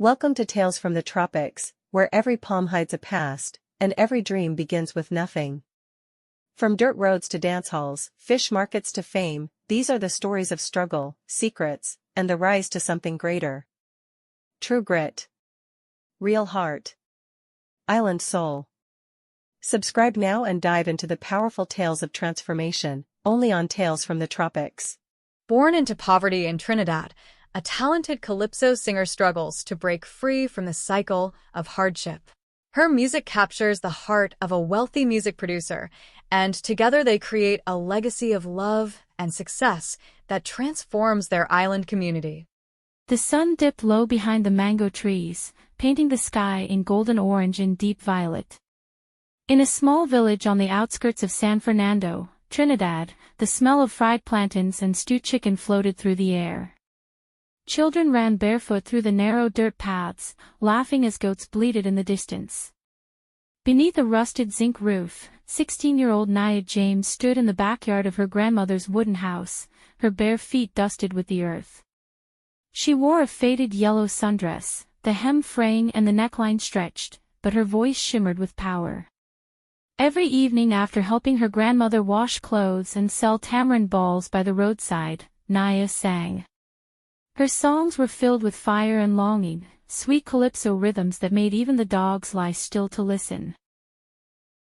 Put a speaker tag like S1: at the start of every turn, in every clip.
S1: Welcome to Tales from the Tropics, where every palm hides a past, and every dream begins with nothing. From dirt roads to dance halls, fish markets to fame, these are the stories of struggle, secrets, and the rise to something greater. True grit. Real heart. Island soul. Subscribe now and dive into the powerful tales of transformation, only on Tales from the Tropics.
S2: Born into poverty in Trinidad, a talented calypso singer struggles to break free from the cycle of hardship. Her music captures the heart of a wealthy music producer, and together they create a legacy of love and success that transforms their island community.
S3: The sun dipped low behind the mango trees, painting the sky in golden orange and deep violet. In a small village on the outskirts of San Fernando, Trinidad, the smell of fried plantains and stewed chicken floated through the air. Children ran barefoot through the narrow dirt paths, laughing as goats bleated in the distance. Beneath a rusted zinc roof, 16-year-old Nyah James stood in the backyard of her grandmother's wooden house, her bare feet dusted with the earth. She wore a faded yellow sundress, the hem fraying and the neckline stretched, but her voice shimmered with power. Every evening after helping her grandmother wash clothes and sell tamarind balls by the roadside, Nyah sang. Her songs were filled with fire and longing, sweet calypso rhythms that made even the dogs lie still to listen.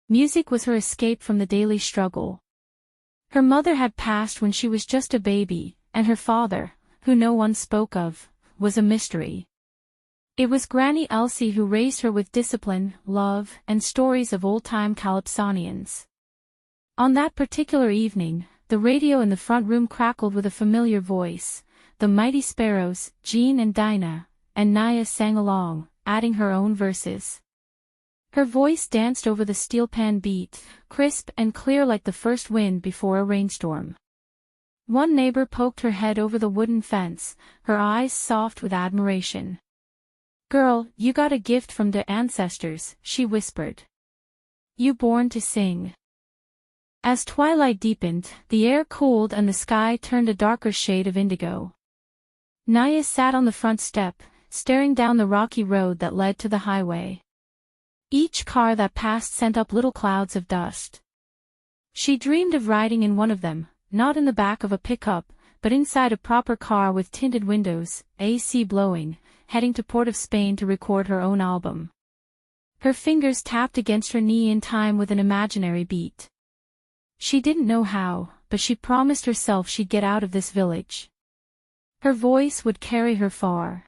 S3: Music was her escape from the daily struggle. Her mother had passed when she was just a baby, and her father, who no one spoke of, was a mystery. It was Granny Elsie who raised her with discipline, love, and stories of old-time Calypsonians. On that particular evening, the radio in the front room crackled with a familiar voice. The mighty sparrows, Jean and Dinah, and Nyah sang along, adding her own verses. Her voice danced over the steelpan beat, crisp and clear like the first wind before a rainstorm. One neighbor poked her head over the wooden fence, her eyes soft with admiration. "Girl, you got a gift from the ancestors," she whispered. "You born to sing." As twilight deepened, the air cooled and the sky turned a darker shade of indigo. Nyah sat on the front step, staring down the rocky road that led to the highway. Each car that passed sent up little clouds of dust. She dreamed of riding in one of them, not in the back of a pickup, but inside a proper car with tinted windows, AC blowing, heading to Port of Spain to record her own album. Her fingers tapped against her knee in time with an imaginary beat. She didn't know how, but she promised herself she'd get out of this village. Her voice would carry her far.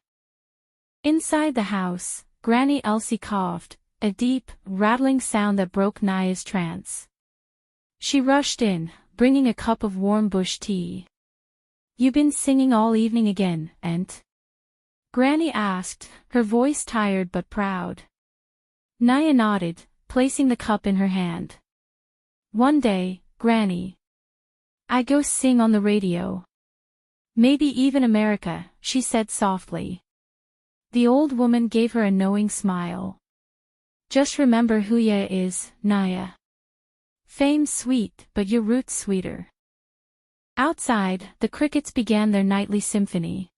S3: Inside the house, Granny Elsie coughed, a deep, rattling sound that broke Nyah's trance. She rushed in, bringing a cup of warm bush tea. "You been singing all evening again, Aunt?" Granny asked, her voice tired but proud. Nyah nodded, placing the cup in her hand. "One day, Granny. I go sing on the radio. Maybe even America," she said softly. The old woman gave her a knowing smile. "Just remember who ya is, Nyah. Fame's sweet, but your roots sweeter." Outside, the crickets began their nightly symphony.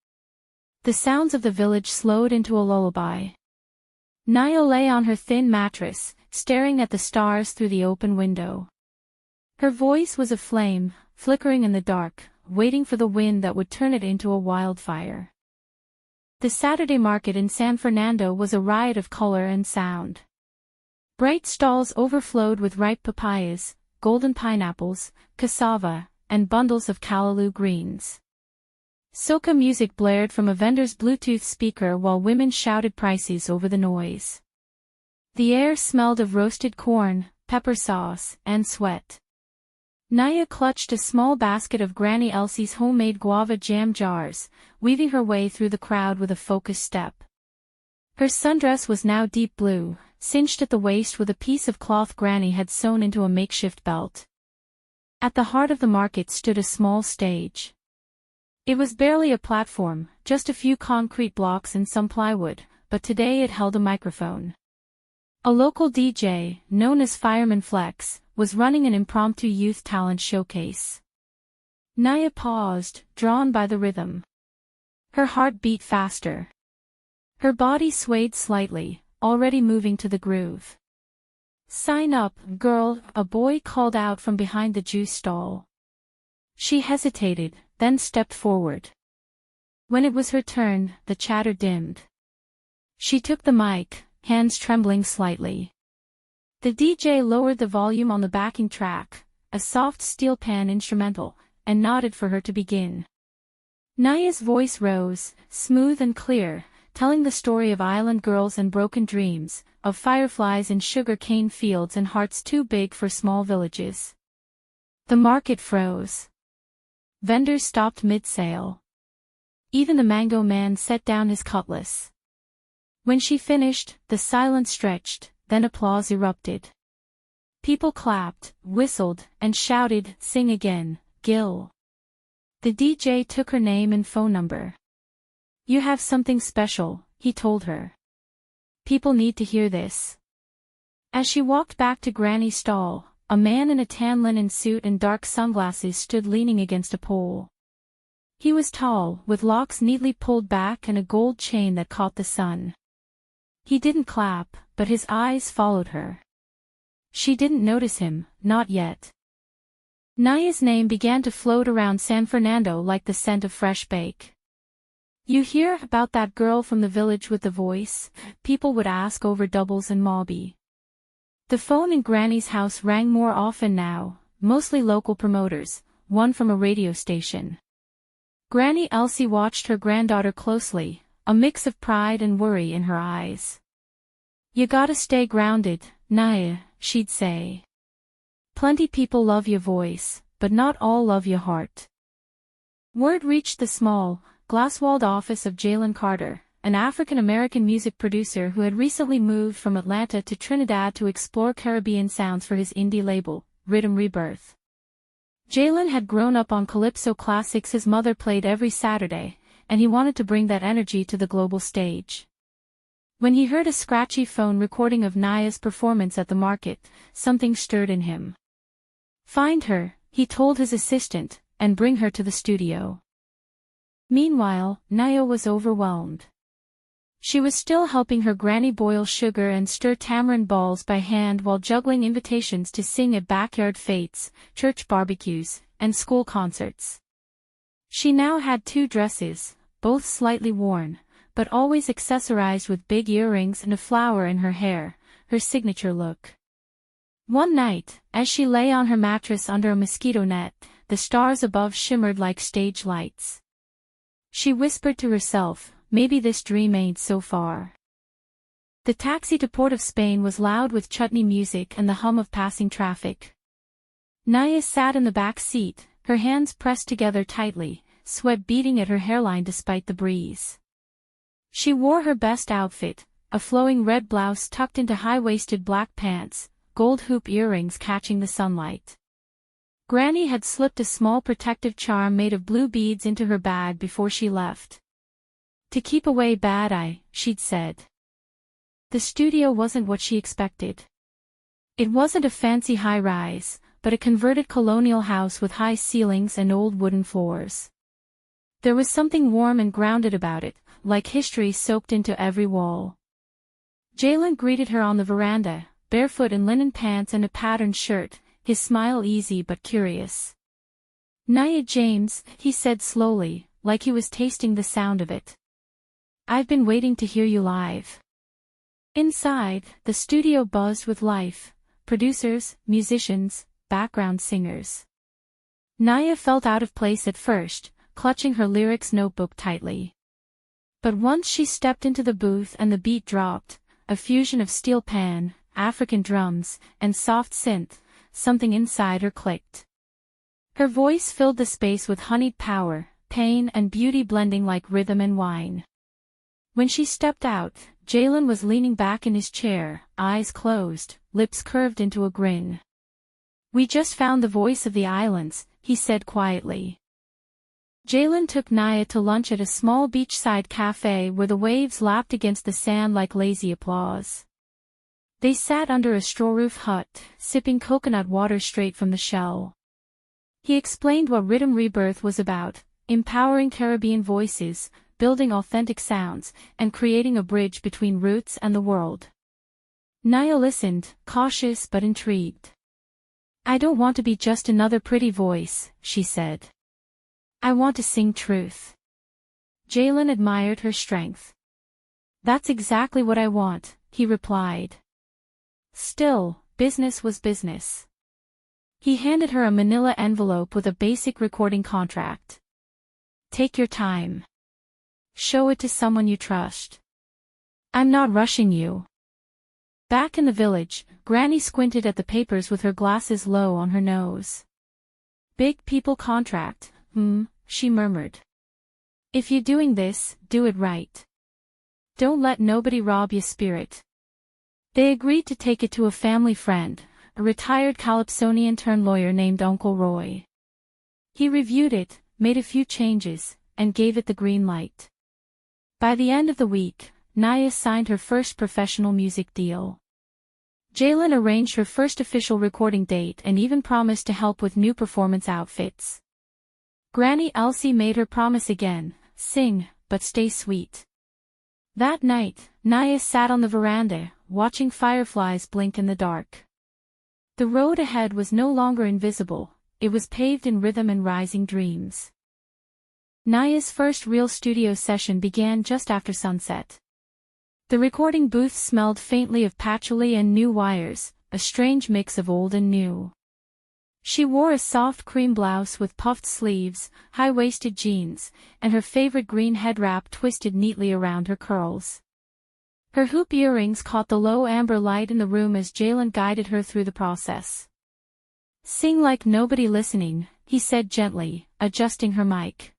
S3: The sounds of the village slowed into a lullaby. Nyah lay on her thin mattress, staring at the stars through the open window. Her voice was a flame, flickering in the dark, waiting for the wind that would turn it into a wildfire. The Saturday market in San Fernando was a riot of color and sound. Bright stalls overflowed with ripe papayas, golden pineapples, cassava, and bundles of callaloo greens. Soca music blared from a vendor's Bluetooth speaker while women shouted prices over the noise. The air smelled of roasted corn, pepper sauce, and sweat. Nyah clutched a small basket of Granny Elsie's homemade guava jam jars, weaving her way through the crowd with a focused step. Her sundress was now deep blue, cinched at the waist with a piece of cloth Granny had sewn into a makeshift belt. At the heart of the market stood a small stage. It was barely a platform, just a few concrete blocks and some plywood, but today it held a microphone. A local DJ, known as Fireman Flex, was running an impromptu youth talent showcase. Nyah paused, drawn by the rhythm. Her heart beat faster. Her body swayed slightly, already moving to the groove. "Sign up, girl," a boy called out from behind the juice stall. She hesitated, then stepped forward. When it was her turn, the chatter dimmed. She took the mic, hands trembling slightly. The DJ lowered the volume on the backing track, a soft steelpan instrumental, and nodded for her to begin. Nyah's voice rose, smooth and clear, telling the story of island girls and broken dreams, of fireflies in sugar cane fields and hearts too big for small villages. The market froze. Vendors stopped mid-sale. Even the mango man set down his cutlass. When she finished, the silence stretched, then applause erupted. People clapped, whistled, and shouted, "Sing again, Gil." The DJ took her name and phone number. "You have something special," he told her. "People need to hear this." As she walked back to Granny's stall, a man in a tan linen suit and dark sunglasses stood leaning against a pole. He was tall, with locks neatly pulled back and a gold chain that caught the sun. He didn't clap, but his eyes followed her. She didn't notice him, not yet. Nyah's name began to float around San Fernando like the scent of fresh bake. "You hear about that girl from the village with the voice?" people would ask over doubles and mobby. The phone in Granny's house rang more often now, mostly local promoters, one from a radio station. Granny Elsie watched her granddaughter closely, a mix of pride and worry in her eyes. "You gotta stay grounded, Nyah," she'd say. "Plenty people love your voice, but not all love your heart." Word reached the small, glass-walled office of Jalen Carter, an African-American music producer who had recently moved from Atlanta to Trinidad to explore Caribbean sounds for his indie label, Rhythm Rebirth. Jalen had grown up on Calypso classics his mother played every Saturday, and he wanted to bring that energy to the global stage. When he heard a scratchy phone recording of Nyah's performance at the market, something stirred in him. "Find her," he told his assistant, "and bring her to the studio." Meanwhile, Nyah was overwhelmed. She was still helping her granny boil sugar and stir tamarind balls by hand while juggling invitations to sing at backyard fetes, church barbecues, and school concerts. She now had 2 dresses, both slightly worn, but always accessorized with big earrings and a flower in her hair, her signature look. One night, as she lay on her mattress under a mosquito net, the stars above shimmered like stage lights. She whispered to herself, "Maybe this dream ain't so far." The taxi to Port of Spain was loud with chutney music and the hum of passing traffic. Nyah sat in the back seat, her hands pressed together tightly, sweat beading at her hairline despite the breeze. She wore her best outfit, a flowing red blouse tucked into high-waisted black pants, gold hoop earrings catching the sunlight. Granny had slipped a small protective charm made of blue beads into her bag before she left. "To keep away bad eye," she'd said. The studio wasn't what she expected. It wasn't a fancy high-rise, but a converted colonial house with high ceilings and old wooden floors. There was something warm and grounded about it, like history soaked into every wall. Jalen greeted her on the veranda, barefoot in linen pants and a patterned shirt, his smile easy but curious. "Nyah James," he said slowly, like he was tasting the sound of it. "I've been waiting to hear you live." Inside, the studio buzzed with life, producers, musicians, background singers. Nyah felt out of place at first, clutching her lyrics notebook tightly. But once she stepped into the booth and the beat dropped, a fusion of steel pan, African drums, and soft synth, something inside her clicked. Her voice filled the space with honeyed power, pain and beauty blending like rhythm and wine. When she stepped out, Jalen was leaning back in his chair, eyes closed, lips curved into a grin. "We just found the voice of the islands," he said quietly. Jalen took Nyah to lunch at a small beachside cafe where the waves lapped against the sand like lazy applause. They sat under a straw-roof hut, sipping coconut water straight from the shell. He explained what Rhythm Rebirth was about, empowering Caribbean voices, building authentic sounds, and creating a bridge between roots and the world. Nyah listened, cautious but intrigued. "I don't want to be just another pretty voice," she said. "I want to sing truth." Jalen admired her strength. "That's exactly what I want," he replied. Still, business was business. He handed her a manila envelope with a basic recording contract. "Take your time. Show it to someone you trust. I'm not rushing you." Back in the village, Granny squinted at the papers with her glasses low on her nose. "Big people contract, she murmured. "If you're doing this, do it right. Don't let nobody rob your spirit." They agreed to take it to a family friend, a retired Calypsonian-turned-lawyer named Uncle Roy. He reviewed it, made a few changes, and gave it the green light. By the end of the week, Nyah signed her first professional music deal. Jalen arranged her first official recording date and even promised to help with new performance outfits. Granny Elsie made her promise again: sing, but stay sweet. That night, Nyah sat on the veranda, watching fireflies blink in the dark. The road ahead was no longer invisible, it was paved in rhythm and rising dreams. Nyah's first real studio session began just after sunset. The recording booth smelled faintly of patchouli and new wires, a strange mix of old and new. She wore a soft cream blouse with puffed sleeves, high-waisted jeans, and her favorite green head wrap twisted neatly around her curls. Her hoop earrings caught the low amber light in the room as Jalen guided her through the process. "Sing like nobody listening," he said gently, adjusting her mic.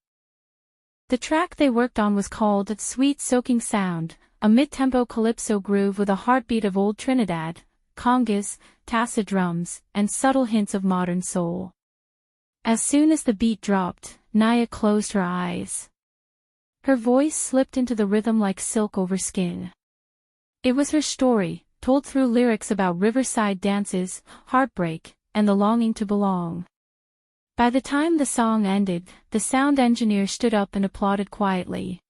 S3: The track they worked on was called Sweet Soaking Sound, a mid-tempo calypso groove with a heartbeat of old Trinidad, congas, tassa drums, and subtle hints of modern soul. As soon as the beat dropped, Nyah closed her eyes. Her voice slipped into the rhythm like silk over skin. It was her story, told through lyrics about riverside dances, heartbreak, and the longing to belong. By the time the song ended, the sound engineer stood up and applauded quietly.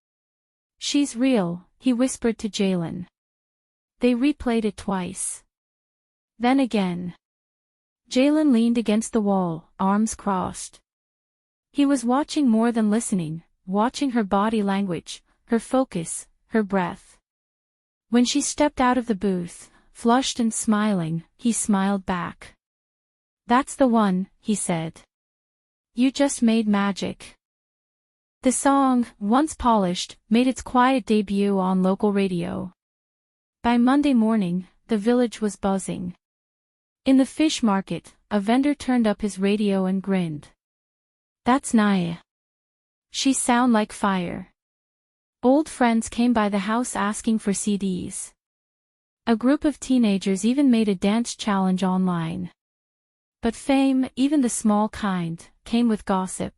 S3: "She's real," he whispered to Jalen. They replayed it twice. Then again. Jalen leaned against the wall, arms crossed. He was watching more than listening, watching her body language, her focus, her breath. When she stepped out of the booth, flushed and smiling, he smiled back. "That's the one," he said. "You just made magic." The song, once polished, made its quiet debut on local radio. By Monday morning, the village was buzzing. In the fish market, a vendor turned up his radio and grinned. "That's Nyah. She sound like fire." Old friends came by the house asking for CDs. A group of teenagers even made a dance challenge online. But fame, even the small kind, came with gossip.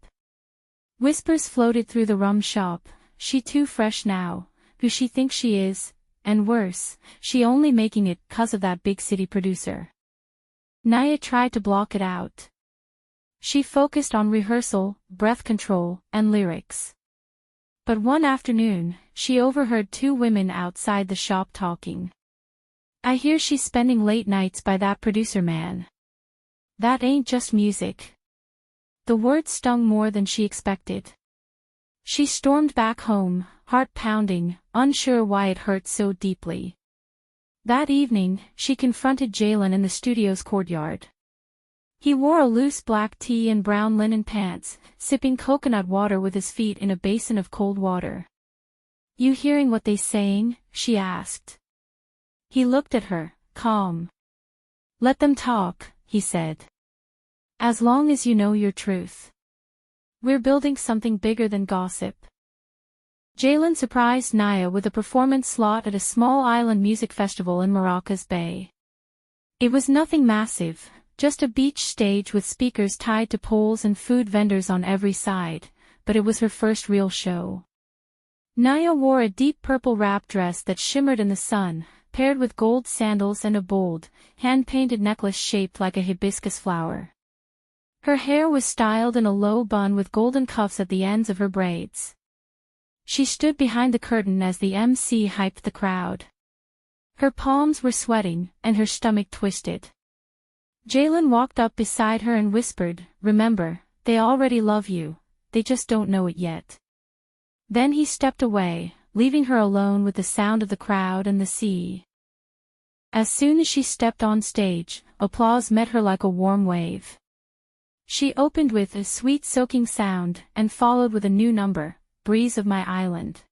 S3: Whispers floated through the rum shop: "She too fresh now, who she thinks she is, and worse, she only making it 'cause of that big city producer." Nyah tried to block it out. She focused on rehearsal, breath control, and lyrics. But one afternoon, she overheard two women outside the shop talking. "I hear she's spending late nights by that producer man. That ain't just music." The words stung more than she expected. She stormed back home, heart pounding, unsure why it hurt so deeply. That evening, she confronted Jalen in the studio's courtyard. He wore a loose black tee and brown linen pants, sipping coconut water with his feet in a basin of cold water. "You hearing what they saying?" she asked. He looked at her, calm. "Let them talk," he said. "As long as you know your truth. We're building something bigger than gossip." Jalen surprised Nyah with a performance slot at a small island music festival in Maracas Bay. It was nothing massive, just a beach stage with speakers tied to poles and food vendors on every side, but it was her first real show. Nyah wore a deep purple wrap dress that shimmered in the sun, paired with gold sandals and a bold, hand-painted necklace shaped like a hibiscus flower. Her hair was styled in a low bun with golden cuffs at the ends of her braids. She stood behind the curtain as the MC hyped the crowd. Her palms were sweating, and her stomach twisted. Jalen walked up beside her and whispered, "Remember, they already love you, they just don't know it yet." Then he stepped away, leaving her alone with the sound of the crowd and the sea. As soon as she stepped on stage, applause met her like a warm wave. She opened with a sweet soaking sound and followed with a new number, "Breeze of My Island."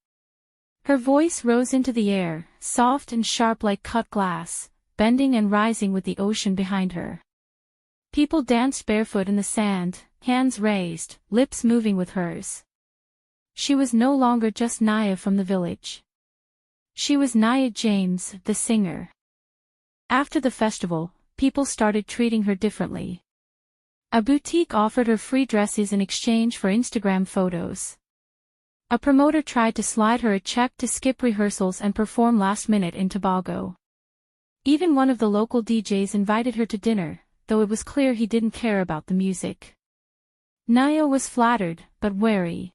S3: Her voice rose into the air, soft and sharp like cut glass, bending and rising with the ocean behind her. People danced barefoot in the sand, hands raised, lips moving with hers. She was no longer just Nyah from the village. She was Nyah James, the singer. After the festival, people started treating her differently. A boutique offered her free dresses in exchange for Instagram photos. A promoter tried to slide her a check to skip rehearsals and perform last minute in Tobago. Even one of the local DJs invited her to dinner, though it was clear he didn't care about the music. Nyah was flattered, but wary.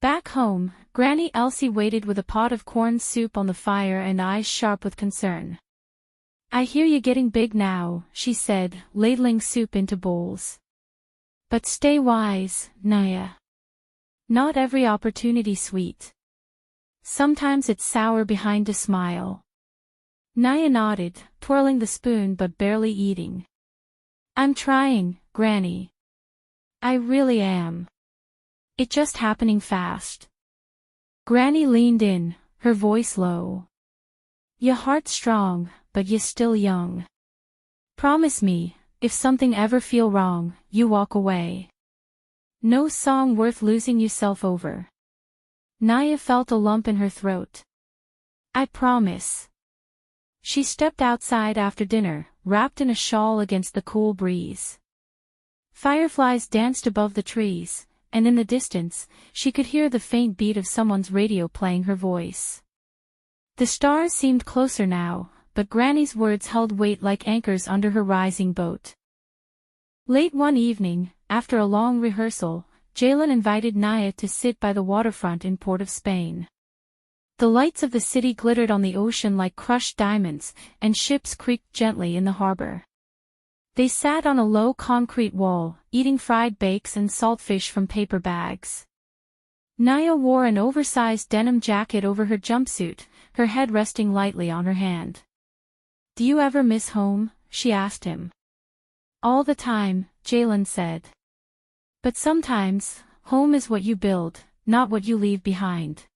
S3: Back home, Granny Elsie waited with a pot of corn soup on the fire and eyes sharp with concern. "I hear you're getting big now," she said, ladling soup into bowls. "But stay wise, Nyah. Not every opportunity sweet. Sometimes it's sour behind a smile." Nyah nodded, twirling the spoon but barely eating. "I'm trying, Granny. I really am. It's just happening fast." Granny leaned in, her voice low. "Your heart's strong, but you're still young. Promise me, if something ever feel wrong, you walk away. No song worth losing yourself over." Nyah felt a lump in her throat. "I promise." She stepped outside after dinner, wrapped in a shawl against the cool breeze. Fireflies danced above the trees, and in the distance, she could hear the faint beat of someone's radio playing her voice. The stars seemed closer now, but Granny's words held weight like anchors under her rising boat. Late one evening, after a long rehearsal, Jalen invited Nyah to sit by the waterfront in Port of Spain. The lights of the city glittered on the ocean like crushed diamonds, and ships creaked gently in the harbor. They sat on a low concrete wall, eating fried bakes and saltfish from paper bags. Nyah wore an oversized denim jacket over her jumpsuit, her head resting lightly on her hand. "Do you ever miss home?" she asked him. "All the time," Jalen said. "But sometimes, home is what you build, not what you leave behind."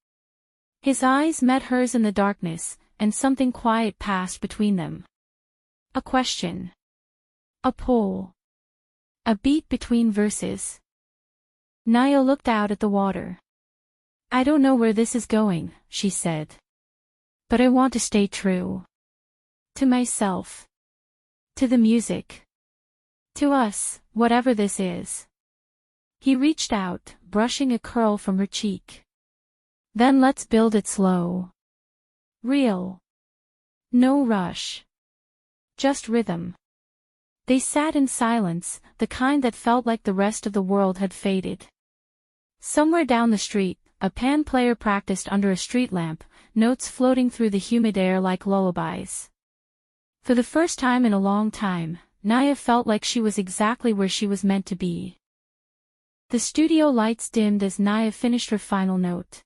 S3: His eyes met hers in the darkness, and something quiet passed between them. A question. A pull. A beat between verses. Nyah looked out at the water. "I don't know where this is going," she said. "But I want to stay true. To myself. To the music. To us, whatever this is." He reached out, brushing a curl from her cheek. "Then let's build it slow. Real. No rush. Just rhythm." They sat in silence, the kind that felt like the rest of the world had faded. Somewhere down the street, a pan player practiced under a street lamp, notes floating through the humid air like lullabies. For the first time in a long time, Nyah felt like she was exactly where she was meant to be. The studio lights dimmed as Nyah finished her final note.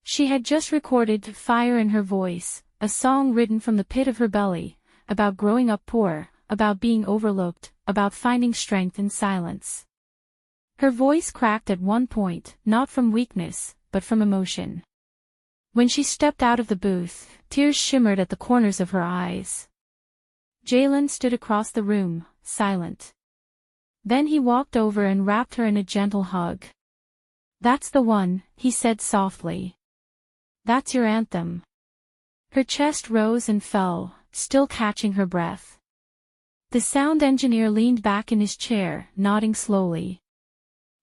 S3: She had just recorded "Fire in Her Voice," a song written from the pit of her belly, about growing up poor, about being overlooked, about finding strength in silence. Her voice cracked at one point, not from weakness, but from emotion. When she stepped out of the booth, tears shimmered at the corners of her eyes. Jalen stood across the room, silent. Then he walked over and wrapped her in a gentle hug. "That's the one," he said softly. "That's your anthem." Her chest rose and fell, still catching her breath. The sound engineer leaned back in his chair, nodding slowly.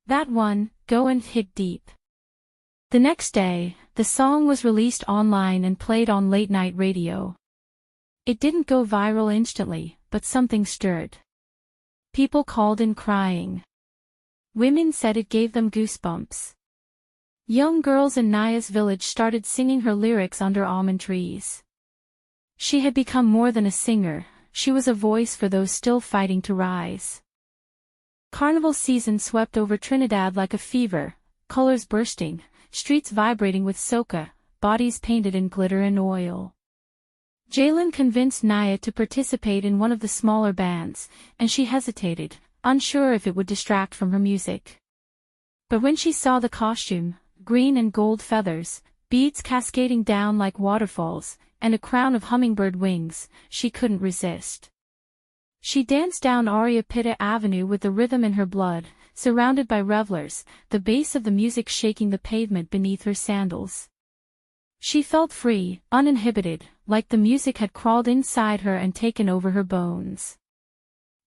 S3: "That one, go and hit deep." The next day, the song was released online and played on late-night radio. It didn't go viral instantly, but something stirred. People called in crying. Women said it gave them goosebumps. Young girls in Nyah's village started singing her lyrics under almond trees. She had become more than a singer, she was a voice for those still fighting to rise. Carnival season swept over Trinidad like a fever, colors bursting, streets vibrating with soca, bodies painted in glitter and oil. Jalen convinced Nyah to participate in one of the smaller bands, and she hesitated, unsure if it would distract from her music. But when she saw the costume, green and gold feathers, beads cascading down like waterfalls, and a crown of hummingbird wings, she couldn't resist. She danced down Aria Pitta Avenue with the rhythm in her blood, surrounded by revelers, the bass of the music shaking the pavement beneath her sandals. She felt free, uninhibited, like the music had crawled inside her and taken over her bones.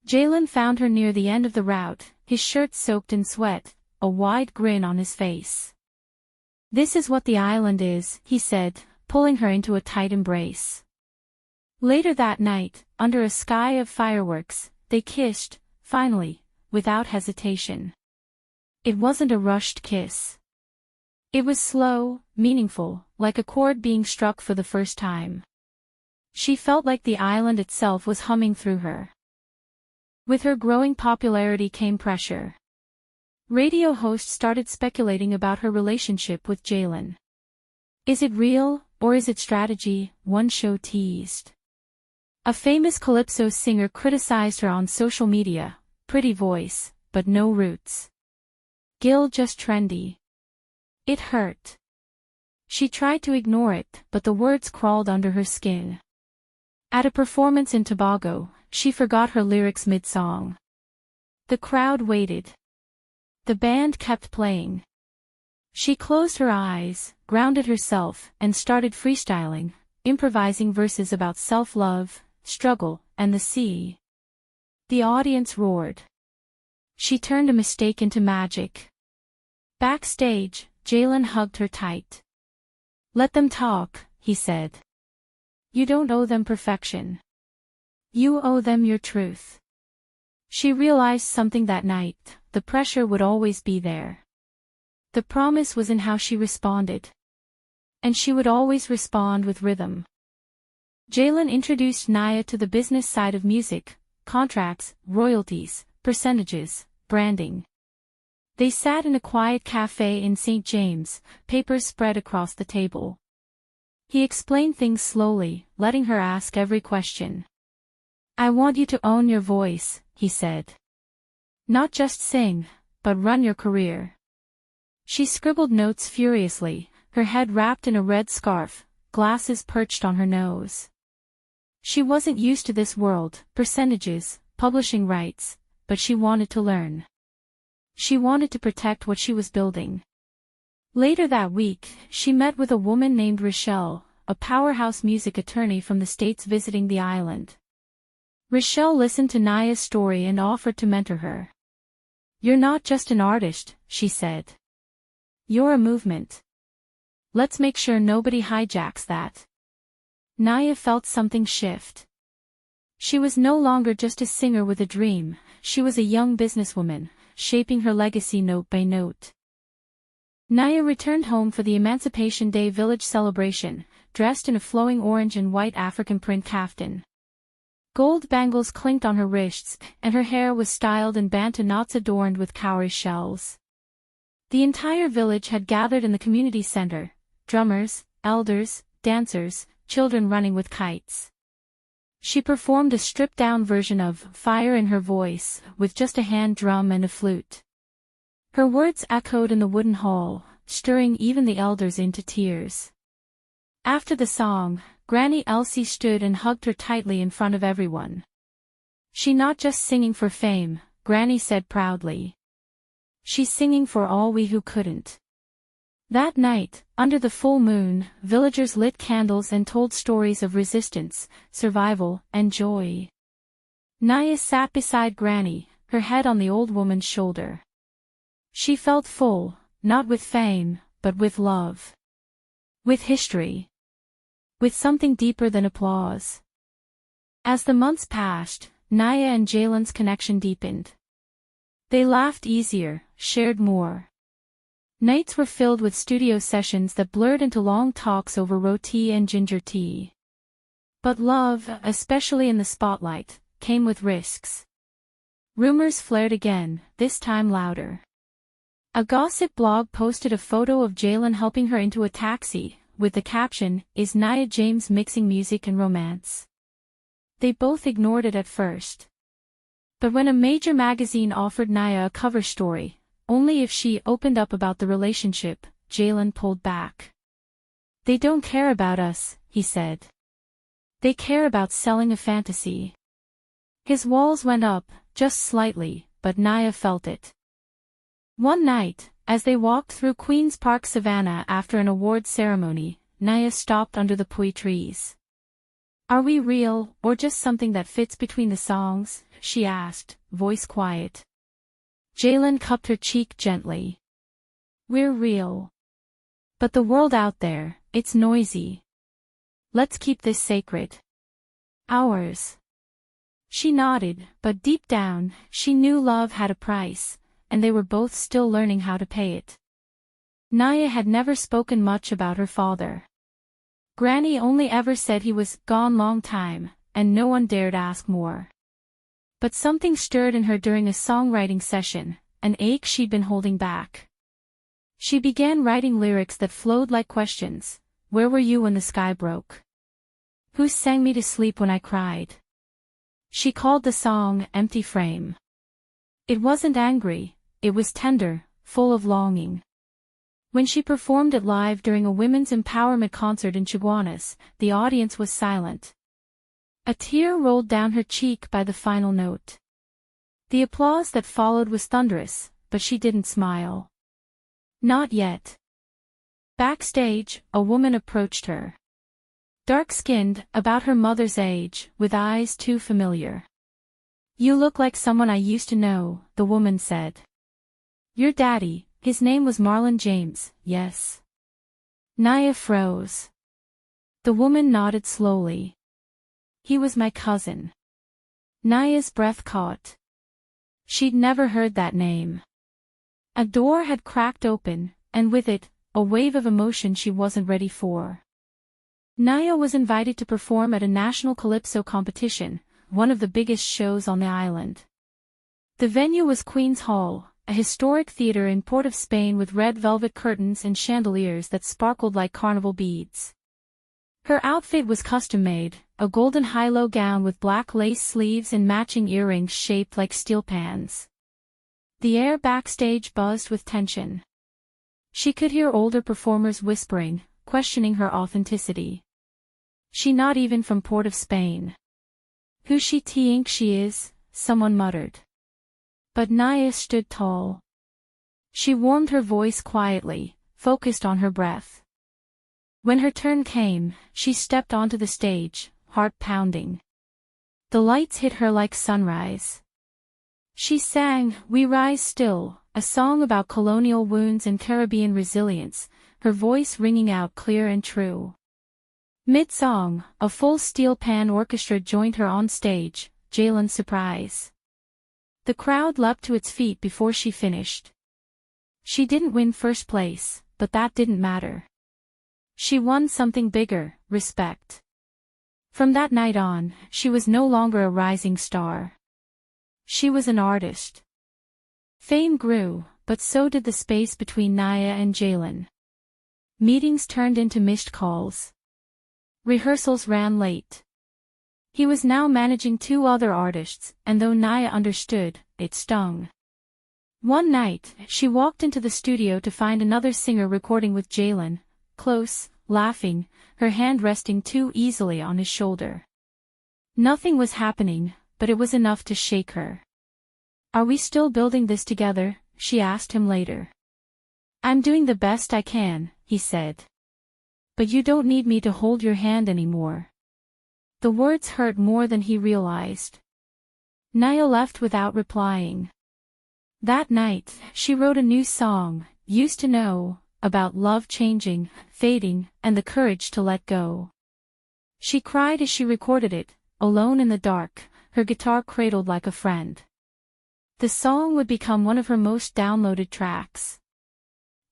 S3: Jalen found her near the end of the route, his shirt soaked in sweat, a wide grin on his face. "This is what the island is," he said, pulling her into a tight embrace. Later that night, under a sky of fireworks, they kissed, finally, without hesitation. It wasn't a rushed kiss. It was slow, meaningful, like a chord being struck for the first time. She felt like the island itself was humming through her. With her growing popularity came pressure. Radio hosts started speculating about her relationship with Jalen. "Is it real, or is it strategy?" one show teased. A famous calypso singer criticized her on social media, "Pretty voice, but no roots. Gil just trendy." It hurt. She tried to ignore it, but the words crawled under her skin. At a performance in Tobago, she forgot her lyrics mid-song. The crowd waited. The band kept playing. She closed her eyes, grounded herself, and started freestyling, improvising verses about self-love, struggle, and the sea. The audience roared. She turned a mistake into magic. Backstage, Jalen hugged her tight. "Let them talk," he said. "You don't owe them perfection. You owe them your truth." She realized something that night: the pressure would always be there. The promise was in how she responded. And she would always respond with rhythm. Jalen introduced Nyah to the business side of music: contracts, royalties, percentages, branding. They sat in a quiet cafe in St. James, papers spread across the table. He explained things slowly, letting her ask every question. "I want you to own your voice," he said. "Not just sing, but run your career." She scribbled notes furiously, her head wrapped in a red scarf, glasses perched on her nose. She wasn't used to this world: percentages, publishing rights, but she wanted to learn. She wanted to protect what she was building. Later that week, she met with a woman named Rochelle, a powerhouse music attorney from the States visiting the island. Rochelle listened to Nyah's story and offered to mentor her. "You're not just an artist," she said. "You're a movement. Let's make sure nobody hijacks that." Nyah felt something shift. She was no longer just a singer with a dream, she was a young businesswoman, shaping her legacy note by note. Nyah returned home for the Emancipation Day village celebration, dressed in a flowing orange and white African print kaftan. Gold bangles clinked on her wrists, and her hair was styled in bantu knots adorned with cowrie shells. The entire village had gathered in the community center: drummers, elders, dancers, children running with kites. She performed a stripped-down version of "Fire" in her voice, with just a hand drum and a flute. Her words echoed in the wooden hall, stirring even the elders into tears. After the song, Granny Elsie stood and hugged her tightly in front of everyone. "She's not just singing for fame," Granny said proudly. "She's singing for all we who couldn't." That night, under the full moon, villagers lit candles and told stories of resistance, survival, and joy. Nyah sat beside Granny, her head on the old woman's shoulder. She felt full, not with fame, but with love. With history. With something deeper than applause. As the months passed, Nyah and Jalen's connection deepened. They laughed easier, shared more. Nights were filled with studio sessions that blurred into long talks over roti and ginger tea. But love, especially in the spotlight, came with risks. Rumors flared again, this time louder. A gossip blog posted a photo of Jalen helping her into a taxi, with the caption, "Is Nyah James mixing music and romance?" They both ignored it at first. But when a major magazine offered Nyah a cover story, only if she opened up about the relationship, Jalen pulled back. "They don't care about us," he said. "They care about selling a fantasy." His walls went up, just slightly, but Nyah felt it. One night, as they walked through Queen's Park Savannah after an awards ceremony, Nyah stopped under the pui trees. "Are we real, or just something that fits between the songs?" she asked, voice quiet. Jalen cupped her cheek gently. "We're real. But the world out there, it's noisy. Let's keep this sacred. Ours." She nodded, but deep down, she knew love had a price, and they were both still learning how to pay it. Nyah had never spoken much about her father. Granny only ever said he was gone long time, and no one dared ask more. But something stirred in her during a songwriting session, an ache she'd been holding back. She began writing lyrics that flowed like questions. "Where were you when the sky broke? Who sang me to sleep when I cried?" She called the song "Empty Frame." It wasn't angry, it was tender, full of longing. When she performed it live during a women's empowerment concert in Chaguanas, the audience was silent. A tear rolled down her cheek by the final note. The applause that followed was thunderous, but she didn't smile. Not yet. Backstage, a woman approached her. Dark-skinned, about her mother's age, with eyes too familiar. "You look like someone I used to know," the woman said. "Your daddy, his name was Nyah James, yes?" Nyah froze. The woman nodded slowly. "He was my cousin." Nyah's breath caught. She'd never heard that name. A door had cracked open, and with it, a wave of emotion she wasn't ready for. Nyah was invited to perform at a national calypso competition, one of the biggest shows on the island. The venue was Queen's Hall, a historic theater in Port of Spain with red velvet curtains and chandeliers that sparkled like carnival beads. Her outfit was custom-made, a golden high-low gown with black lace sleeves and matching earrings shaped like steel pans. The air backstage buzzed with tension. She could hear older performers whispering, questioning her authenticity. "She not even from Port of Spain. Who she think she is?" someone muttered. But Nyah stood tall. She warmed her voice quietly, focused on her breath. When her turn came, she stepped onto the stage, heart pounding. The lights hit her like sunrise. She sang "We Rise Still," a song about colonial wounds and Caribbean resilience, her voice ringing out clear and true. Mid-song, a full steel pan orchestra joined her on stage, Jalen's surprise. The crowd leapt to its feet before she finished. She didn't win first place, but that didn't matter. She won something bigger, respect. From that night on, she was no longer a rising star. She was an artist. Fame grew, but so did the space between Nyah and Jalen. Meetings turned into missed calls. Rehearsals ran late. He was now managing 2 other artists, and though Nyah understood, it stung. One night, she walked into the studio to find another singer recording with Jalen, close, laughing, her hand resting too easily on his shoulder. Nothing was happening, but it was enough to shake her. "Are we still building this together?" she asked him later. "I'm doing the best I can," he said. "But you don't need me to hold your hand anymore." The words hurt more than he realized. Nyah left without replying. That night, she wrote a new song, "Used to Know," about love changing, fading, and the courage to let go. She cried as she recorded it, alone in the dark, her guitar cradled like a friend. The song would become one of her most downloaded tracks.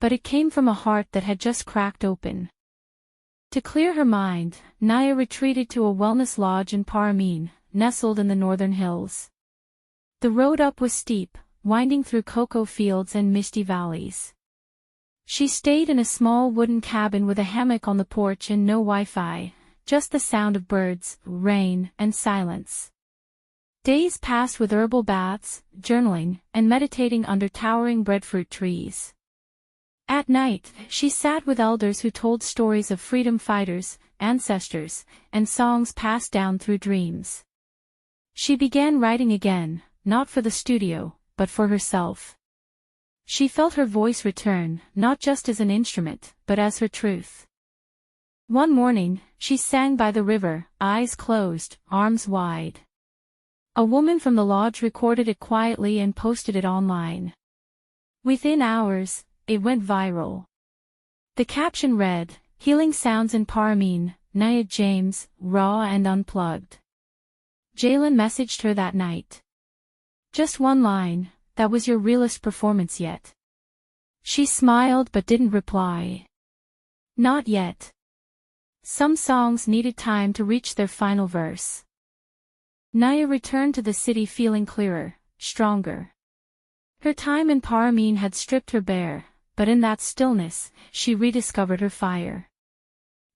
S3: but it came from a heart that had just cracked open. To clear her mind, Nyah retreated to a wellness lodge in Paramine, nestled in the northern hills. The road up was steep, winding through cocoa fields and misty valleys. She stayed in a small wooden cabin with a hammock on the porch and no Wi-Fi, just the sound of birds, rain, and silence. Days passed with herbal baths, journaling, and meditating under towering breadfruit trees. At night, she sat with elders who told stories of freedom fighters, ancestors, and songs passed down through dreams. She began writing again, not for the studio, but for herself. She felt her voice return, not just as an instrument, but as her truth. One morning, she sang by the river, eyes closed, arms wide. A woman from the lodge recorded it quietly and posted it online. Within hours, it went viral. The caption read, "Healing Sounds in Paramine, Nyah James, raw and unplugged." Jalen messaged her that night. "Just one line, that was your realest performance yet." She smiled but didn't reply. Not yet. Some songs needed time to reach their final verse. Nyah returned to the city feeling clearer, stronger. Her time in Paramine had stripped her bare, but in that stillness, she rediscovered her fire.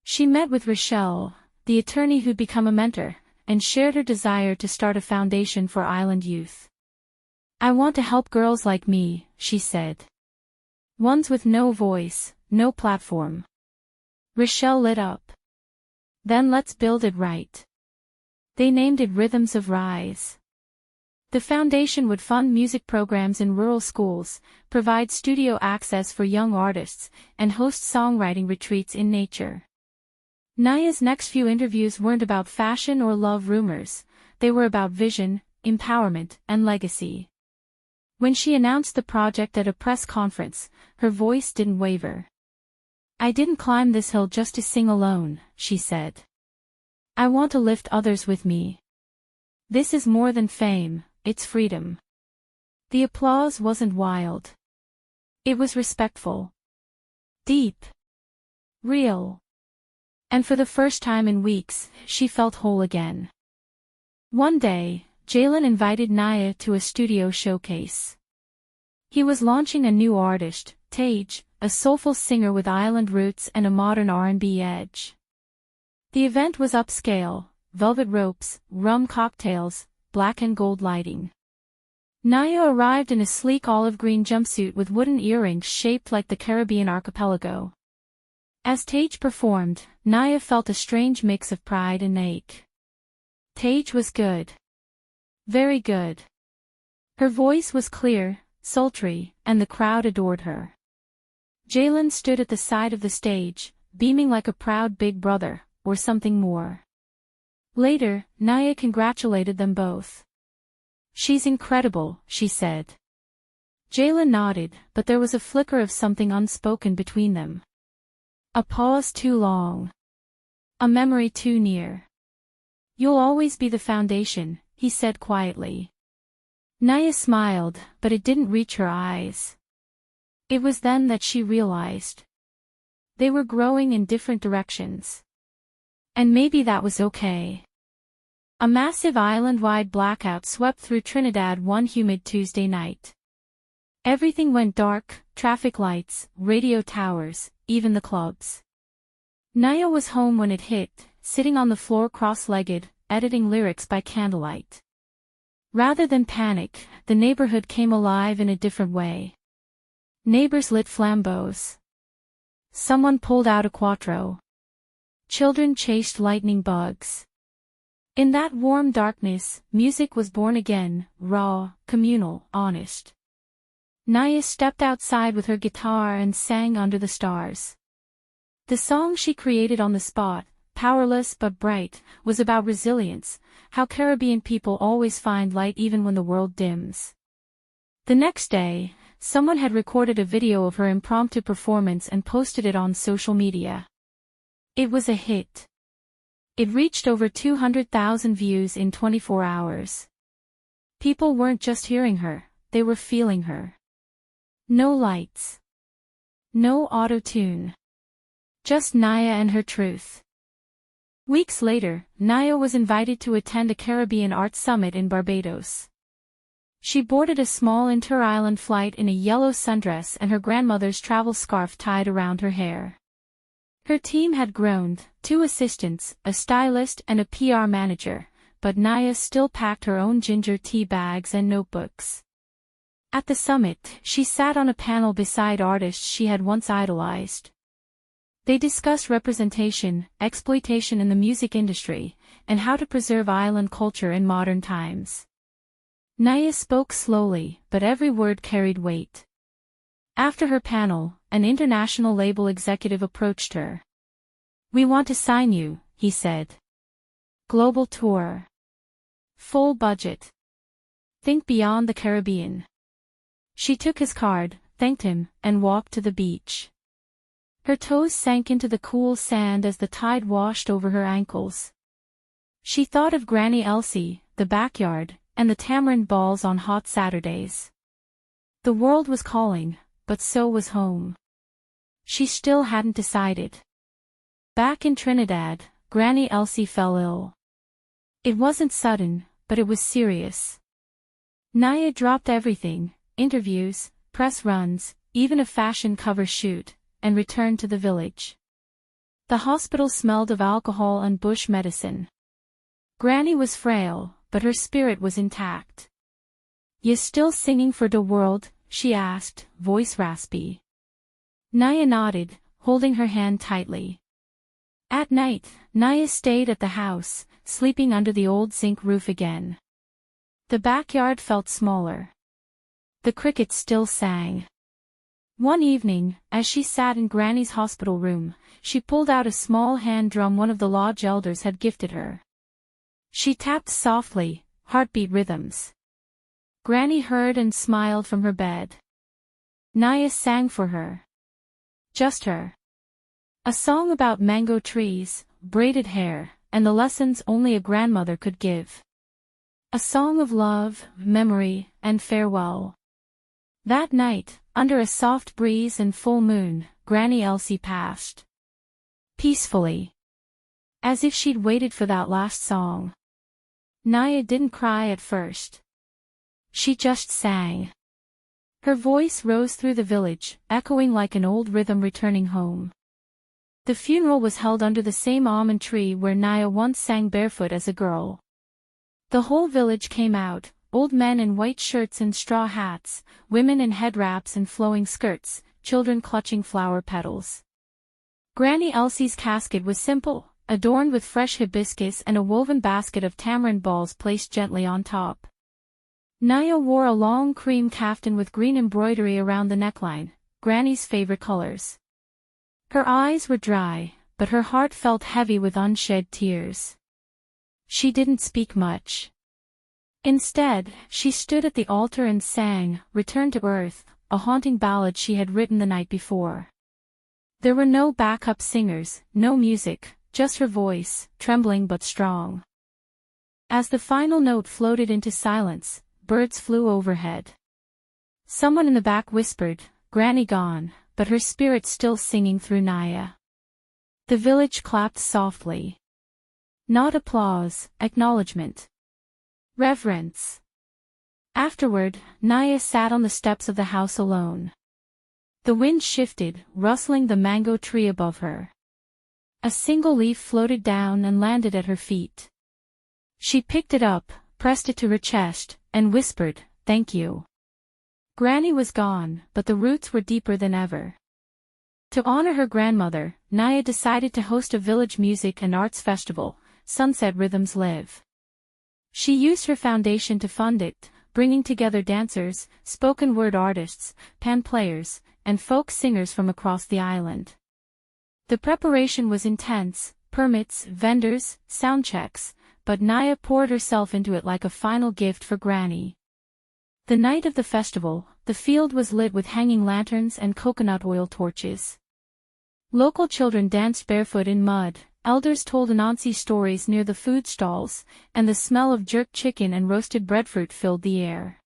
S3: She met with Rochelle, the attorney who'd become a mentor, and shared her desire to start a foundation for island youth. "I want to help girls like me," she said. "Ones with no voice, no platform." Rochelle lit up. "Then let's build it right." They named it Rhythms of Rise. The foundation would fund music programs in rural schools, provide studio access for young artists, and host songwriting retreats in nature. Nyah's next few interviews weren't about fashion or love rumors, they were about vision, empowerment, and legacy. When she announced the project at a press conference, her voice didn't waver. "I didn't climb this hill just to sing alone," she said. "I want to lift others with me. This is more than fame, it's freedom." The applause wasn't wild. It was respectful. Deep. Real. And for the first time in weeks, she felt whole again. One day, Jalen invited Nyah to a studio showcase. He was launching a new artist, Tage, a soulful singer with island roots and a modern R&B edge. The event was upscale, velvet ropes, rum cocktails, black and gold lighting. Nyah arrived in a sleek olive-green jumpsuit with wooden earrings shaped like the Caribbean archipelago. As Tage performed, Nyah felt a strange mix of pride and ache. Tage was good. Very good. Her voice was clear, sultry, and the crowd adored her. Jalen stood at the side of the stage, beaming like a proud big brother, or something more. Later, Nyah congratulated them both. "She's incredible," she said. Jalen nodded, but there was a flicker of something unspoken between them. A pause too long. A memory too near. "You'll always be the foundation," he said quietly. Nyah smiled, but it didn't reach her eyes. It was then that she realized. They were growing in different directions. And maybe that was okay. A massive island-wide blackout swept through Trinidad one humid Tuesday night. Everything went dark, traffic lights, radio towers, even the clubs. Nyah was home when it hit, sitting on the floor cross-legged, editing lyrics by candlelight. Rather than panic, the neighborhood came alive in a different way. Neighbors lit flambeaux. Someone pulled out a quattro. Children chased lightning bugs. In that warm darkness, music was born again, raw, communal, honest. Nyah stepped outside with her guitar and sang Under the Stars. The song she created on the spot, powerless but bright, was about resilience, how Caribbean people always find light even when the world dims. The next day, someone had recorded a video of her impromptu performance and posted it on social media. It was a hit. It reached over 200,000 views in 24 hours. People weren't just hearing her, they were feeling her. No lights. No auto-tune. Just Nyah and her truth. Weeks later, Nyah was invited to attend a Caribbean Arts Summit in Barbados. She boarded a small inter-island flight in a yellow sundress and her grandmother's travel scarf tied around her hair. Her team had grown, 2 assistants, a stylist and a PR manager, but Nyah still packed her own ginger tea bags and notebooks. At the summit, she sat on a panel beside artists she had once idolized. They discussed representation, exploitation in the music industry, and how to preserve island culture in modern times. Nyah spoke slowly, but every word carried weight. After her panel, an international label executive approached her. "We want to sign you," he said. "Global tour. Full budget. Think beyond the Caribbean." She took his card, thanked him, and walked to the beach. Her toes sank into the cool sand as the tide washed over her ankles. She thought of Granny Elsie, the backyard, and the tamarind balls on hot Saturdays. The world was calling, but so was home. She still hadn't decided. Back in Trinidad, Granny Elsie fell ill. It wasn't sudden, but it was serious. Nyah dropped everything, interviews, press runs, even a fashion cover shoot, and returned to the village. The hospital smelled of alcohol and bush medicine. Granny was frail, but her spirit was intact. "You still singing for the world?" she asked, voice raspy. Nyah nodded, holding her hand tightly. At night, Nyah stayed at the house, sleeping under the old zinc roof again. The backyard felt smaller. The crickets still sang. One evening, as she sat in Granny's hospital room, she pulled out a small hand drum one of the lodge elders had gifted her. She tapped softly, heartbeat rhythms. Granny heard and smiled from her bed. Nyah sang for her. Just her. A song about mango trees, braided hair, and the lessons only a grandmother could give. A song of love, memory, and farewell. That night, under a soft breeze and full moon, Granny Elsie passed. Peacefully. As if she'd waited for that last song. Nyah didn't cry at first. She just sang. Her voice rose through the village, echoing like an old rhythm returning home. The funeral was held under the same almond tree where Nyah once sang barefoot as a girl. The whole village came out, old men in white shirts and straw hats, women in head wraps and flowing skirts, children clutching flower petals. Granny Elsie's casket was simple, adorned with fresh hibiscus and a woven basket of tamarind balls placed gently on top. Nyah wore a long cream kaftan with green embroidery around the neckline, Granny's favorite colors. Her eyes were dry, but her heart felt heavy with unshed tears. She didn't speak much. Instead, she stood at the altar and sang, "Return to Earth," a haunting ballad she had written the night before. There were no backup singers, no music, just her voice, trembling but strong. As the final note floated into silence, birds flew overhead. Someone in the back whispered, "Granny gone," but her spirit still singing through Nyah. The village clapped softly. Not applause, acknowledgement. Reverence. Afterward, Nyah sat on the steps of the house alone. The wind shifted, rustling the mango tree above her. A single leaf floated down and landed at her feet. She picked it up, pressed it to her chest, and whispered, "Thank you." Granny was gone, but the roots were deeper than ever. To honor her grandmother, Nyah decided to host a village music and arts festival, Sunset Rhythms Live. She used her foundation to fund it, bringing together dancers, spoken-word artists, pan players, and folk singers from across the island. The preparation was intense, permits, vendors, sound checks, but Nyah poured herself into it like a final gift for Granny. The night of the festival, the field was lit with hanging lanterns and coconut oil torches. Local children danced barefoot in mud, elders told Anansi stories near the food stalls, and the smell of jerked chicken and roasted breadfruit filled the air.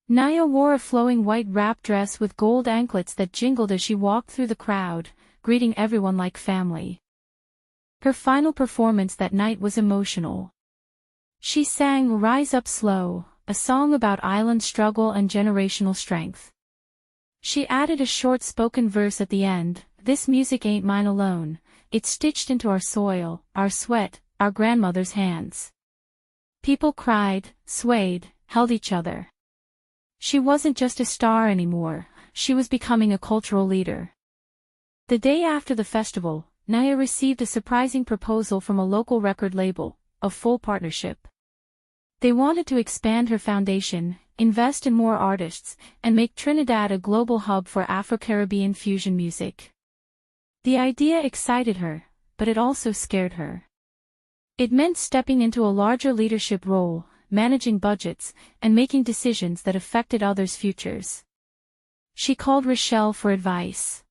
S3: Nyah wore a flowing white wrap dress with gold anklets that jingled as she walked through the crowd, greeting everyone like family. Her final performance that night was emotional. She sang Rise Up Slow, a song about island struggle and generational strength. She added a short spoken verse at the end, "This music ain't mine alone, it's stitched into our soil, our sweat, our grandmother's hands." People cried, swayed, held each other. She wasn't just a star anymore, she was becoming a cultural leader. The day after the festival, Nyah received a surprising proposal from a local record label, a full partnership. They wanted to expand her foundation, invest in more artists, and make Trinidad a global hub for Afro-Caribbean fusion music. The idea excited her, but it also scared her. It meant stepping into a larger leadership role, managing budgets, and making decisions that affected others' futures. She called Rochelle for advice.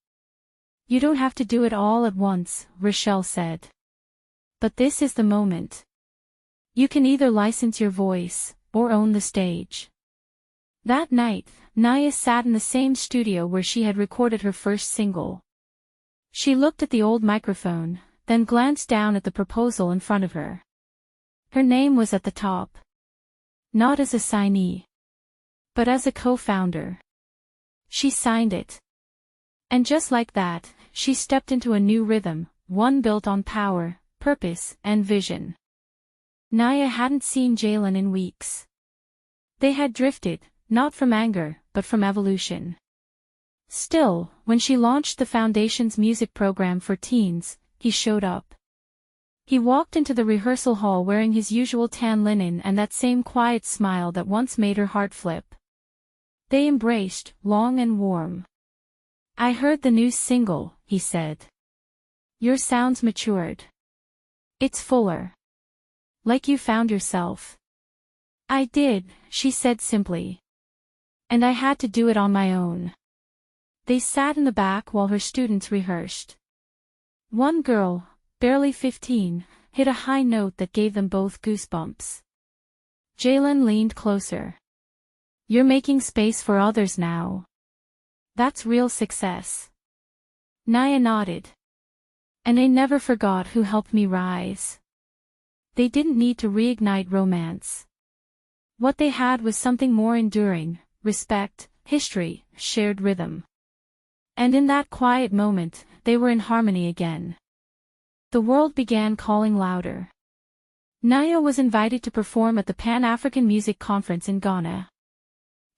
S3: "You don't have to do it all at once," Rochelle said. "But this is the moment. You can either license your voice, or own the stage." That night, Nyah sat in the same studio where she had recorded her first single. She looked at the old microphone, then glanced down at the proposal in front of her. Her name was at the top. Not as a signee, but as a co-founder. She signed it. And just like that, she stepped into a new rhythm, one built on power, purpose, and vision. Nyah hadn't seen Jalen in weeks. They had drifted, not from anger, but from evolution. Still, when she launched the Foundation's music program for teens, he showed up. He walked into the rehearsal hall wearing his usual tan linen and that same quiet smile that once made her heart flip. They embraced, long and warm. "I heard the new single," he said. "Your sound's matured. It's fuller. Like you found yourself." "I did," she said simply. "And I had to do it on my own." They sat in the back while her students rehearsed. One girl, barely 15, hit a high note that gave them both goosebumps. Jalen leaned closer. "You're making space for others now. That's real success." Nyah nodded. "And I never forgot who helped me rise." They didn't need to reignite romance. What they had was something more enduring: respect, history, shared rhythm. And in that quiet moment, they were in harmony again. The world began calling louder. Nyah was invited to perform at the Pan-African Music Conference in Ghana.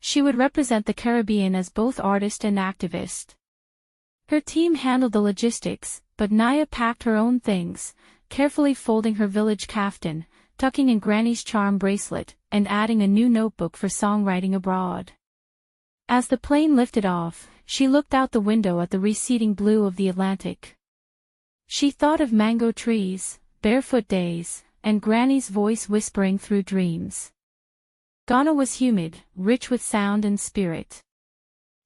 S3: She would represent the Caribbean as both artist and activist. Her team handled the logistics, but Nyah packed her own things, carefully folding her village kaftan, tucking in Granny's charm bracelet, and adding a new notebook for songwriting abroad. As the plane lifted off, she looked out the window at the receding blue of the Atlantic. She thought of mango trees, barefoot days, and Granny's voice whispering through dreams. Ghana was humid, rich with sound and spirit.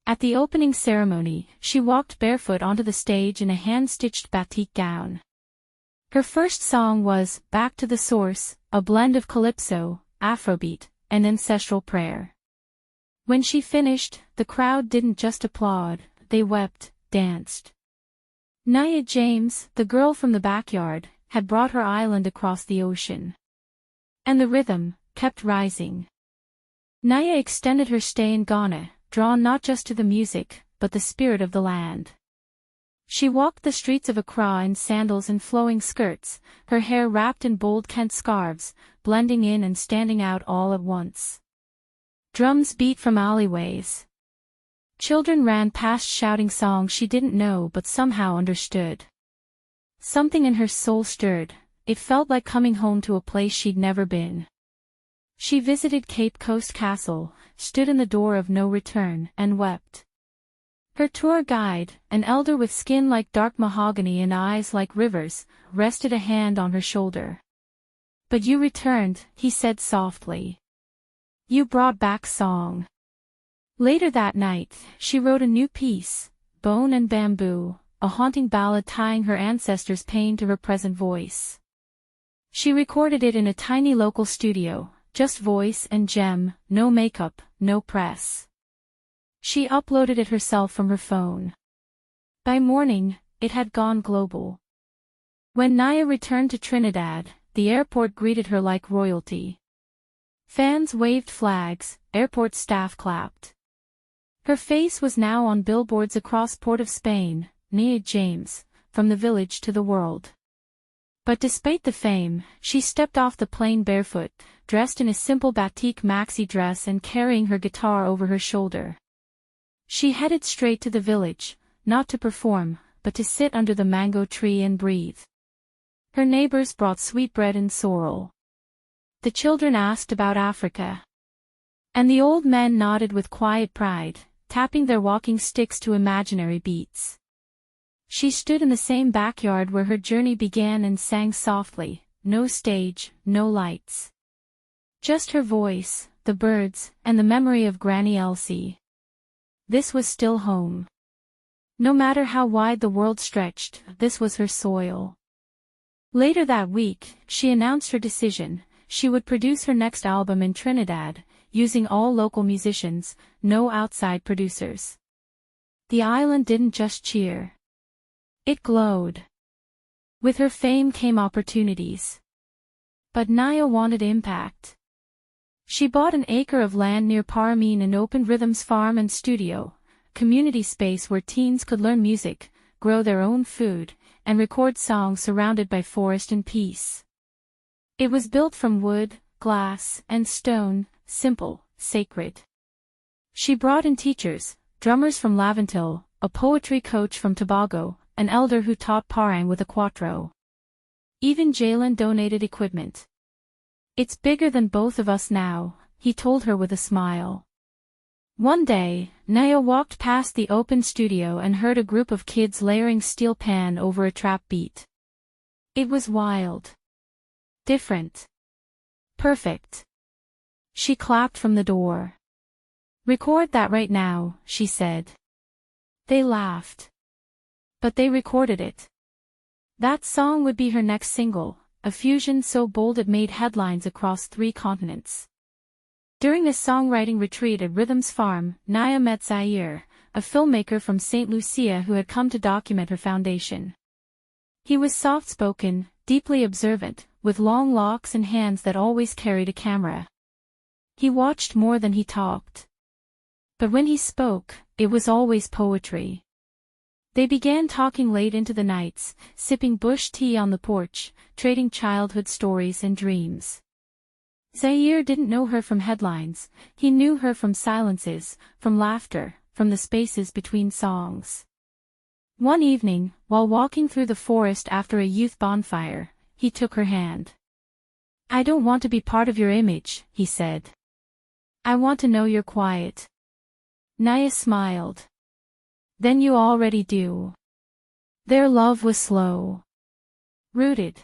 S3: At the opening ceremony, she walked barefoot onto the stage in a hand-stitched batik gown. Her first song was "Back to the Source," a blend of calypso, Afrobeat, and ancestral prayer. When she finished, the crowd didn't just applaud, they wept, danced. Nyah James, the girl from the backyard, had brought her island across the ocean. And the rhythm kept rising. Nyah extended her stay in Ghana, drawn not just to the music, but the spirit of the land. She walked the streets of Accra in sandals and flowing skirts, her hair wrapped in bold Kent scarves, blending in and standing out all at once. Drums beat from alleyways. Children ran past shouting songs she didn't know but somehow understood. Something in her soul stirred, it felt like coming home to a place she'd never been. She visited Cape Coast Castle, stood in the door of no return, and wept. Her tour guide, an elder with skin like dark mahogany and eyes like rivers, rested a hand on her shoulder. "But you returned," he said softly. "You brought back song." Later that night, she wrote a new piece, Bone and Bamboo, a haunting ballad tying her ancestors' pain to her present voice. She recorded it in a tiny local studio, just voice and gem, no makeup, no press. She uploaded it herself from her phone. By morning, it had gone global. When Nyah returned to Trinidad, the airport greeted her like royalty. Fans waved flags, airport staff clapped. Her face was now on billboards across Port of Spain, Nyah James, from the village to the world. But despite the fame, she stepped off the plane barefoot, dressed in a simple batik maxi dress and carrying her guitar over her shoulder. She headed straight to the village, not to perform, but to sit under the mango tree and breathe. Her neighbors brought sweetbread and sorrel. The children asked about Africa. And the old men nodded with quiet pride, tapping their walking sticks to imaginary beats. She stood in the same backyard where her journey began and sang softly, no stage, no lights. Just her voice, the birds, and the memory of Granny Elsie. This was still home. No matter how wide the world stretched, this was her soil. Later that week, she announced her decision. She would produce her next album in Trinidad, using all local musicians, no outside producers. The island didn't just cheer. It glowed. With her fame came opportunities. But Nyah wanted impact. She bought an acre of land near Paramine and opened Rhythm's farm and studio, community space where teens could learn music, grow their own food, and record songs surrounded by forest and peace. It was built from wood, glass, and stone, simple, sacred. She brought in teachers, drummers from Laventil, a poetry coach from Tobago, an elder who taught parang with a cuatro. Even Jalen donated equipment. "It's bigger than both of us now," he told her with a smile. One day, Nyah walked past the open studio and heard a group of kids layering steel pan over a trap beat. It was wild. Different. Perfect. She clapped from the door. "Record that right now," she said. They laughed. But they recorded it. That song would be her next single, a fusion so bold it made headlines across 3 continents. During a songwriting retreat at Rhythm's farm, Nyah met Zaire, a filmmaker from St. Lucia who had come to document her foundation. He was soft-spoken, deeply observant, with long locks and hands that always carried a camera. He watched more than he talked. But when he spoke, it was always poetry. They began talking late into the nights, sipping bush tea on the porch, trading childhood stories and dreams. Zaire didn't know her from headlines, he knew her from silences, from laughter, from the spaces between songs. One evening, while walking through the forest after a youth bonfire, he took her hand. "I don't want to be part of your image," he said. "I want to know you're quiet." Nyah smiled. "Then you already do." Their love was slow. Rooted.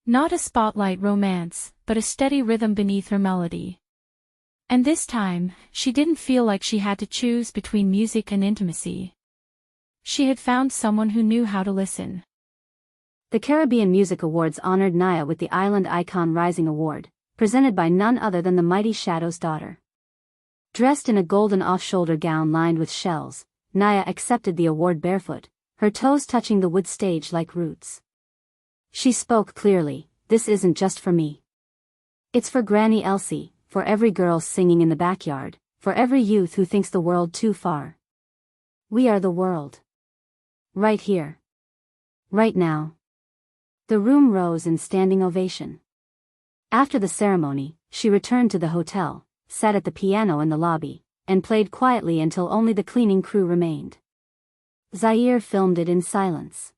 S3: Not a spotlight romance, but a steady rhythm beneath her melody. And this time, she didn't feel like she had to choose between music and intimacy. She had found someone who knew how to listen.
S4: The Caribbean Music Awards honored Nyah with the Island Icon Rising Award, presented by none other than the mighty Shadow's daughter. Dressed in a golden off-shoulder gown lined with shells, Nyah accepted the award barefoot, her toes touching the wood stage like roots. She spoke clearly, "This isn't just for me. It's for Granny Elsie, for every girl singing in the backyard, for every youth who thinks the world too far. We are the world. Right here. Right now." The room rose in standing ovation. After the ceremony, she returned to the hotel, sat at the piano in the lobby, and played quietly until only the cleaning crew remained. Zaire filmed it in silence.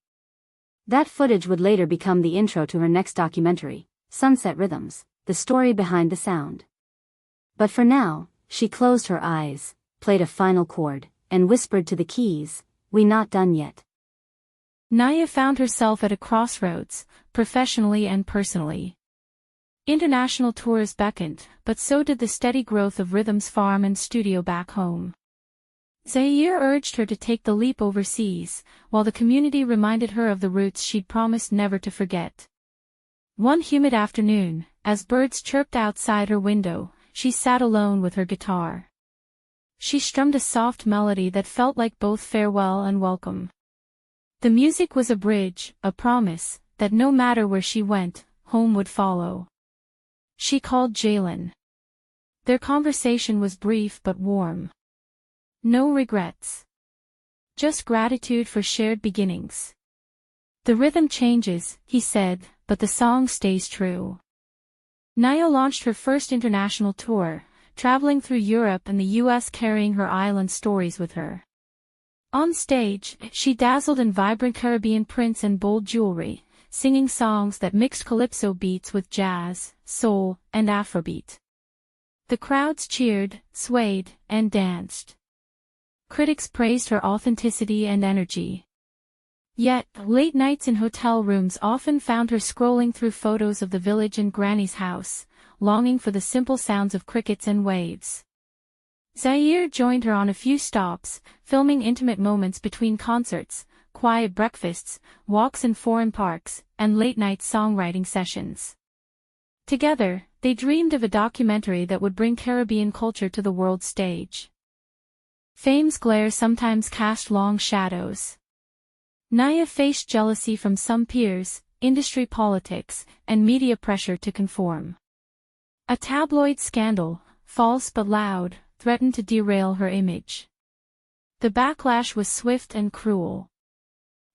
S4: That footage would later become the intro to her next documentary, Sunset Rhythms, the story behind the sound. But for now, she closed her eyes, played a final chord, and whispered to the keys, "We not done yet."
S3: Nyah found herself at a crossroads, professionally and personally. International tours beckoned, but so did the steady growth of Rhythm's farm and studio back home. Zaire urged her to take the leap overseas, while the community reminded her of the roots she'd promised never to forget. One humid afternoon, as birds chirped outside her window, she sat alone with her guitar. She strummed a soft melody that felt like both farewell and welcome. The music was a bridge, a promise, that no matter where she went, home would follow. She called Jalen. Their conversation was brief but warm. No regrets. Just gratitude for shared beginnings. The rhythm changes, he said, but the song stays true. Nyah launched her first international tour, traveling through Europe and the US carrying her island stories with her. On stage, she dazzled in vibrant Caribbean prints and bold jewelry, singing songs that mixed calypso beats with jazz, soul, and Afrobeat. The crowds cheered, swayed, and danced. Critics praised her authenticity and energy. Yet, late nights in hotel rooms often found her scrolling through photos of the village and Granny's house, longing for the simple sounds of crickets and waves. Zaire joined her on a few stops, filming intimate moments between concerts, quiet breakfasts, walks in foreign parks, and late-night songwriting sessions. Together, they dreamed of a documentary that would bring Caribbean culture to the world stage. Fame's glare sometimes cast long shadows. Nyah faced jealousy from some peers, industry politics, and media pressure to conform. A tabloid scandal, false but loud, threatened to derail her image. The backlash was swift and cruel.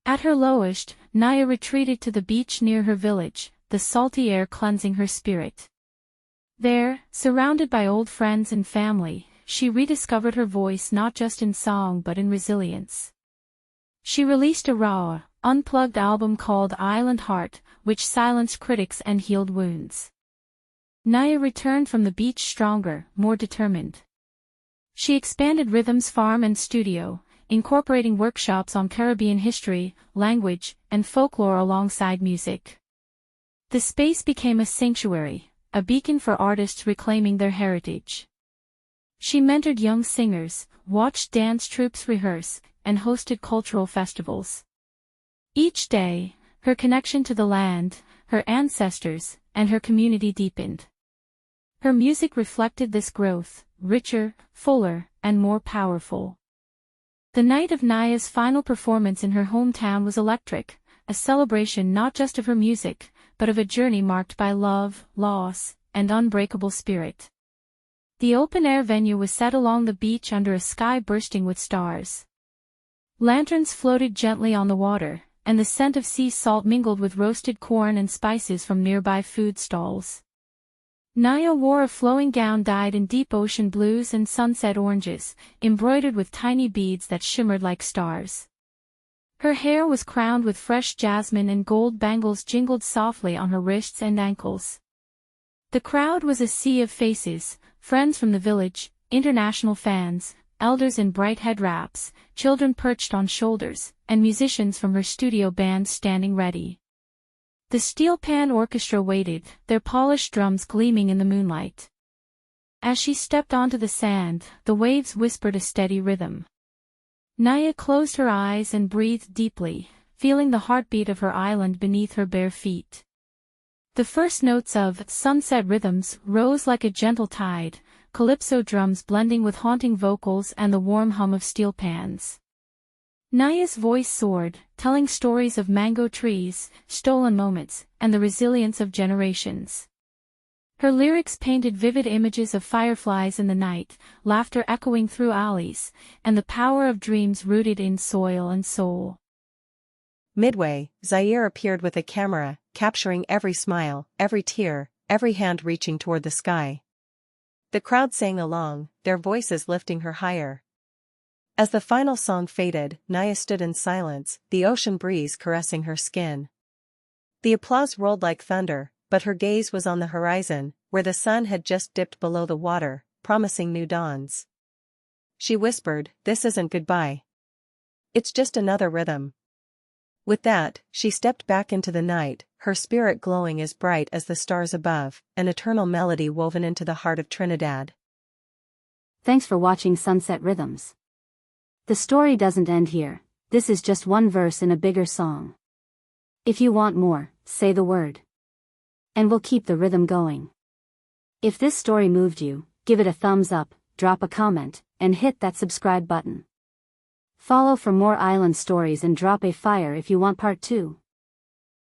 S3: At her lowest, Nyah retreated to the beach near her village, the salty air cleansing her spirit. There, surrounded by old friends and family, she rediscovered her voice not just in song but in resilience. She released a raw, unplugged album called Island Heart, which silenced critics and healed wounds. Nyah returned from the beach stronger, more determined. She expanded Rhythm's farm and studio, incorporating workshops on Caribbean history, language, and folklore alongside music. The space became a sanctuary, a beacon for artists reclaiming their heritage. She mentored young singers, watched dance troupes rehearse, and hosted cultural festivals. Each day, her connection to the land, her ancestors, and her community deepened. Her music reflected this growth, richer, fuller, and more powerful. The night of Nyah's final performance in her hometown was electric, a celebration not just of her music, but of a journey marked by love, loss, and unbreakable spirit. The open-air venue was set along the beach under a sky bursting with stars. Lanterns floated gently on the water, and the scent of sea salt mingled with roasted corn and spices from nearby food stalls. Nyah wore a flowing gown dyed in deep ocean blues and sunset oranges, embroidered with tiny beads that shimmered like stars. Her hair was crowned with fresh jasmine and gold bangles jingled softly on her wrists and ankles. The crowd was a sea of faces, friends from the village, international fans, elders in bright head wraps, children perched on shoulders, and musicians from her studio band standing ready. The steelpan orchestra waited, their polished drums gleaming in the moonlight. As she stepped onto the sand, the waves whispered a steady rhythm. Nyah closed her eyes and breathed deeply, feeling the heartbeat of her island beneath her bare feet. The first notes of Sunset Rhythms rose like a gentle tide, calypso drums blending with haunting vocals and the warm hum of steel pans. Nyah's voice soared, telling stories of mango trees, stolen moments, and the resilience of generations. Her lyrics painted vivid images of fireflies in the night, laughter echoing through alleys, and the power of dreams rooted in soil and soul.
S1: Midway, Zaire appeared with a camera, capturing every smile, every tear, every hand reaching toward the sky. The crowd sang along, their voices lifting her higher. As the final song faded, Nyah stood in silence, the ocean breeze caressing her skin. The applause rolled like thunder, but her gaze was on the horizon, where the sun had just dipped below the water, promising new dawns. She whispered, "This isn't goodbye. It's just another rhythm." With that, she stepped back into the night, her spirit glowing as bright as the stars above, an eternal melody woven into the heart of Trinidad.
S4: Thanks for watching Sunset Rhythms. The story doesn't end here, this is just one verse in a bigger song. If you want more, say the word. and we'll keep the rhythm going. If this story moved you, give it a thumbs up, drop a comment, and hit that subscribe button. Follow for more island stories and drop a fire if you want part 2.